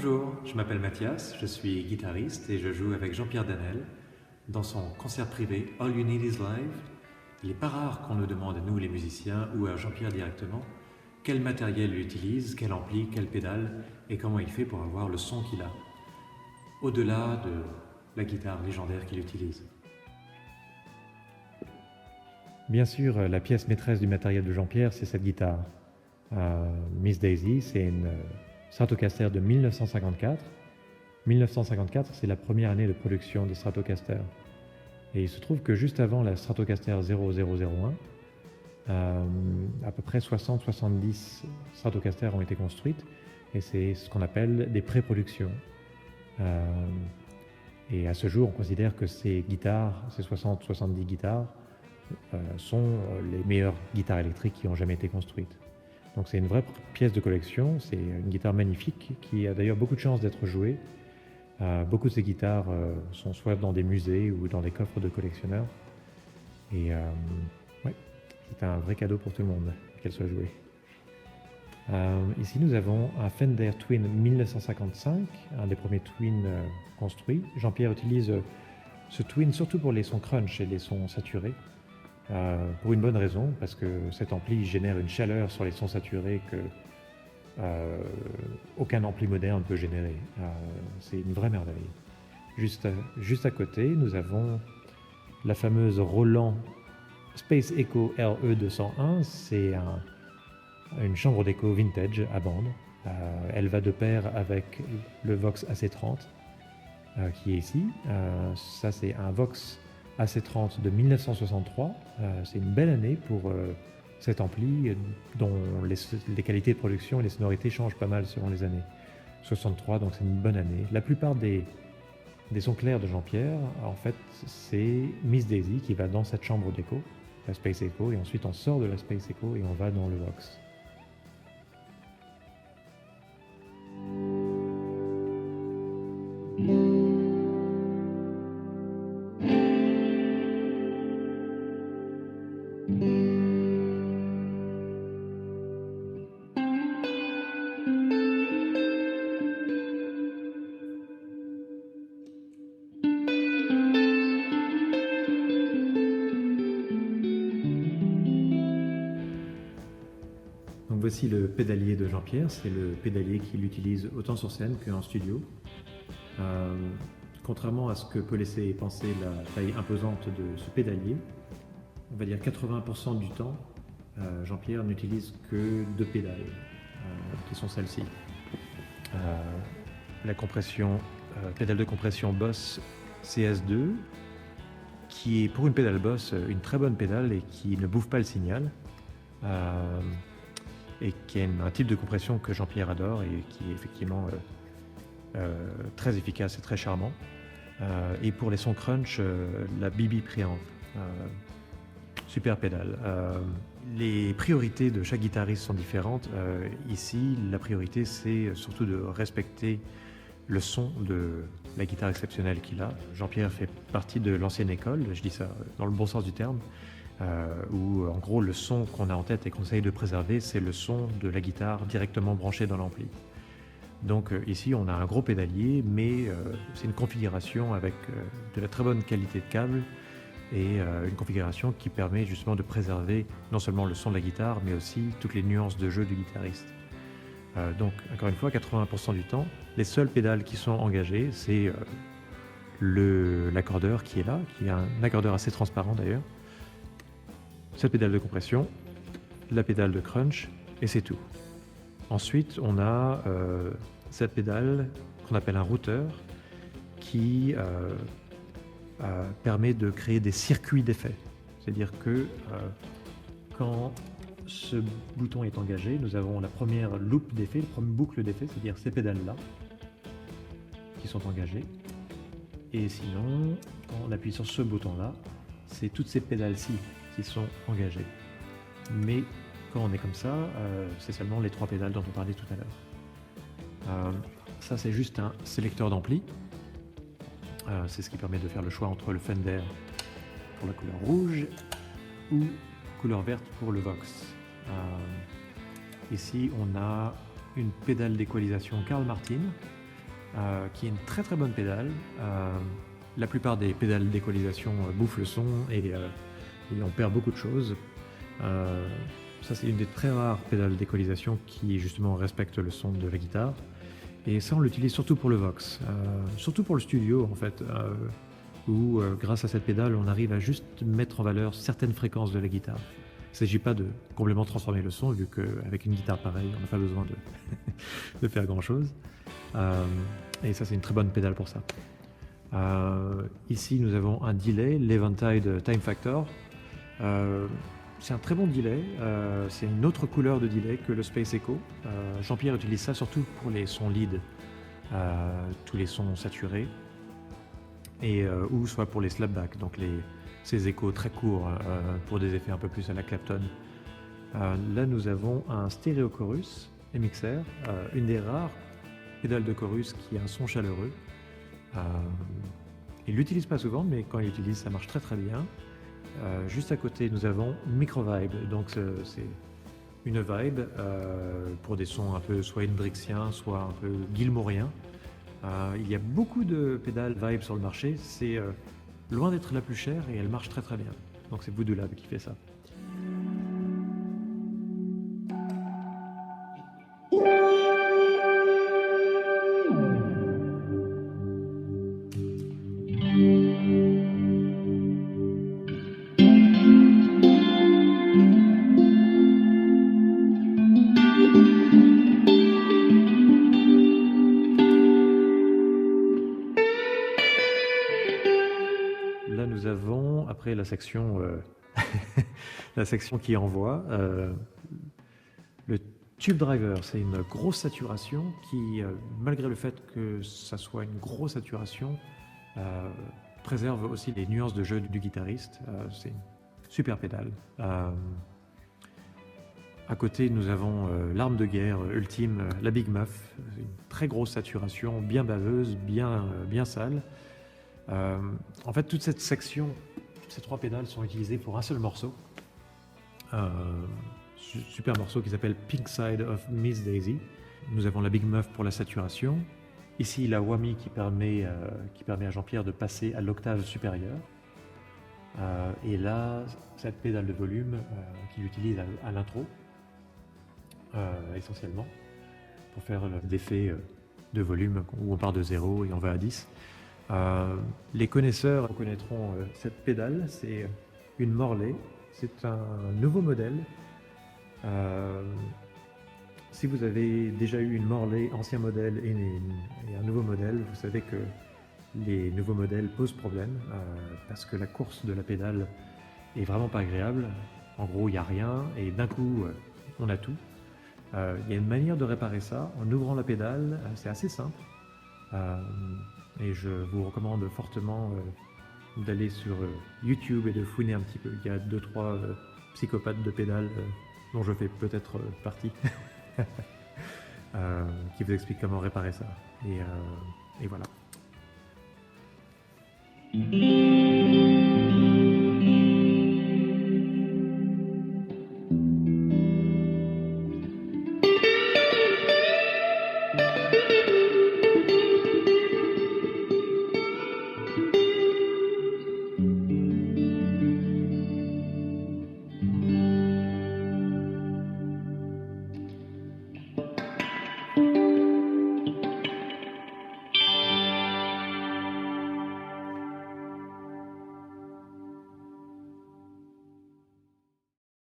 Bonjour, je m'appelle Mathias, je suis guitariste et je joue avec Jean-Pierre Danel dans son concert privé All You Need Is Live. Il n'est pas rare qu'on nous demande à nous les musiciens ou à Jean-Pierre directement quel matériel il utilise, quel ampli, quelle pédale et comment il fait pour avoir le son qu'il a, au-delà de la guitare légendaire qu'il utilise. Bien sûr, la pièce maîtresse du matériel de Jean-Pierre, c'est cette guitare. Miss Daisy, c'est une Stratocaster de 1954. 1954, c'est la première année de production des Stratocaster. Et il se trouve que juste avant la Stratocaster 0001, à peu près 60-70 Stratocaster ont été construites, et c'est ce qu'on appelle des pré-productions. Et à ce jour, on considère que ces guitares, ces 60-70 guitares, sont les meilleures guitares électriques qui ont jamais été construites. Donc c'est une vraie pièce de collection, c'est une guitare magnifique qui a d'ailleurs beaucoup de chance d'être jouée. Beaucoup de ces guitares sont soit dans des musées ou dans des coffres de collectionneurs. Et ouais, c'est un vrai cadeau pour tout le monde qu'elle soit jouée. Ici nous avons un Fender Twin 1955, un des premiers Twin construits. Jean-Pierre utilise ce Twin surtout pour les sons crunch et les sons saturés. Pour une bonne raison, parce que cet ampli génère une chaleur sur les sons saturés que aucun ampli moderne ne peut générer. C'est une vraie merveille. Juste à côté, nous avons la fameuse Roland Space Echo RE201. C'est une chambre d'écho vintage à bande. Elle va de pair avec le Vox AC30 qui est ici. Ça, c'est un Vox AC30 de 1963, c'est une belle année pour cet ampli dont les qualités de production et les sonorités changent pas mal selon les années. 63, donc c'est une bonne année. La plupart des sons clairs de Jean-Pierre, en fait, c'est Miss Daisy qui va dans cette chambre d'écho, la Space Echo, et ensuite on sort de la Space Echo et on va dans le Vox. Donc voici le pédalier de Jean-Pierre, c'est le pédalier qu'il utilise autant sur scène qu'en studio. Contrairement à ce que peut laisser penser la taille imposante de ce pédalier, on va dire 80% du temps, Jean-Pierre n'utilise que deux pédales, qui sont celles-ci. La pédale de compression Boss CS2, qui est pour une pédale Boss une très bonne pédale et qui ne bouffe pas le signal. Et qui est un type de compression que Jean-Pierre adore et qui est effectivement très efficace et très charmant. Et pour les sons crunch, la BB Preamp, super pédale. Les priorités de chaque guitariste sont différentes. Ici, la priorité, c'est surtout de respecter le son de la guitare exceptionnelle qu'il a. Jean-Pierre fait partie de l'ancienne école, je dis ça dans le bon sens du terme, où en gros le son qu'on a en tête et qu'on essaye de préserver, c'est le son de la guitare directement branchée dans l'ampli. Donc ici on a un gros pédalier, mais c'est une configuration avec de la très bonne qualité de câble et une configuration qui permet justement de préserver non seulement le son de la guitare, mais aussi toutes les nuances de jeu du guitariste. Donc encore une fois, 80% du temps, les seules pédales qui sont engagées, c'est l'accordeur qui est là, qui est un accordeur assez transparent d'ailleurs, cette pédale de compression, la pédale de crunch, et c'est tout. Ensuite, on a cette pédale qu'on appelle un routeur qui permet de créer des circuits d'effets. C'est-à-dire que quand ce bouton est engagé, nous avons la première loop d'effet, la première boucle d'effet, c'est-à-dire ces pédales-là qui sont engagées. Et sinon, quand on appuie sur ce bouton-là, c'est toutes ces pédales-ci qui sont engagées. Mais quand on est comme ça, c'est seulement les trois pédales dont on parlait tout à l'heure. Ça, c'est juste un sélecteur d'ampli. C'est ce qui permet de faire le choix entre le Fender pour la couleur rouge ou couleur verte pour le Vox. Ici, on a une pédale d'équalisation Carl Martin qui est une très très bonne pédale. La plupart des pédales d'équalisation bouffent le son et on perd beaucoup de choses. Ça, c'est une des très rares pédales d'équalisation qui justement respecte le son de la guitare. Et ça, on l'utilise surtout pour le Vox, surtout pour le studio en fait, où grâce à cette pédale, on arrive à juste mettre en valeur certaines fréquences de la guitare. Il ne s'agit pas de complètement transformer le son, vu qu'avec une guitare pareille, on n'a pas besoin de faire grand-chose. Et ça, c'est une très bonne pédale pour ça. Ici, nous avons un delay, l'Eventide Time Factor. C'est un très bon delay, c'est une autre couleur de delay que le Space Echo. Jean-Pierre utilise ça surtout pour les sons lead, tous les sons saturés, ou soit pour les slapbacks, donc ces échos très courts pour des effets un peu plus à la Clapton. Là, nous avons un stéréo chorus MXR, une des rares pédales de chorus qui a un son chaleureux. Il l'utilise pas souvent, mais quand il l'utilise, ça marche très très bien. Juste à côté, nous avons Microvibe, donc c'est une vibe pour des sons un peu soit hendrixiens, soit un peu gilmouriens. Il y a beaucoup de pédales vibe sur le marché, c'est loin d'être la plus chère et elle marche très très bien. Donc c'est Voodoo Lab qui fait ça. Là, nous avons, après la section, la section qui envoie, le Tube Driver. C'est une grosse saturation qui, malgré le fait que ça soit une grosse saturation, préserve aussi les nuances de jeu du guitariste. C'est une super pédale. À côté, nous avons l'arme de guerre ultime, la Big Muff. Une très grosse saturation, bien baveuse, bien sale. En fait, toute cette section, ces trois pédales sont utilisées pour un seul morceau. Super morceau qui s'appelle Pink Side of Miss Daisy. Nous avons la Big Muff pour la saturation. Ici, la Whammy qui permet à Jean-Pierre de passer à l'octave supérieure. Et là, cette pédale de volume qu'il utilise à l'intro, essentiellement, pour faire l'effet de volume où on part de 0 et on va à 10. Les connaisseurs reconnaîtront cette pédale, c'est une Morley, c'est un nouveau modèle. Si vous avez déjà eu une Morley ancien modèle et un nouveau modèle, vous savez que les nouveaux modèles posent problème parce que la course de la pédale est vraiment pas agréable. En gros, il n'y a rien et d'un coup, on a tout. Il y a une manière de réparer ça en ouvrant la pédale, c'est assez simple. Et je vous recommande fortement d'aller sur YouTube et de fouiner un petit peu. Il y a 2-3 psychopathes de pédales dont je fais peut-être partie qui vous expliquent comment réparer ça. Et voilà.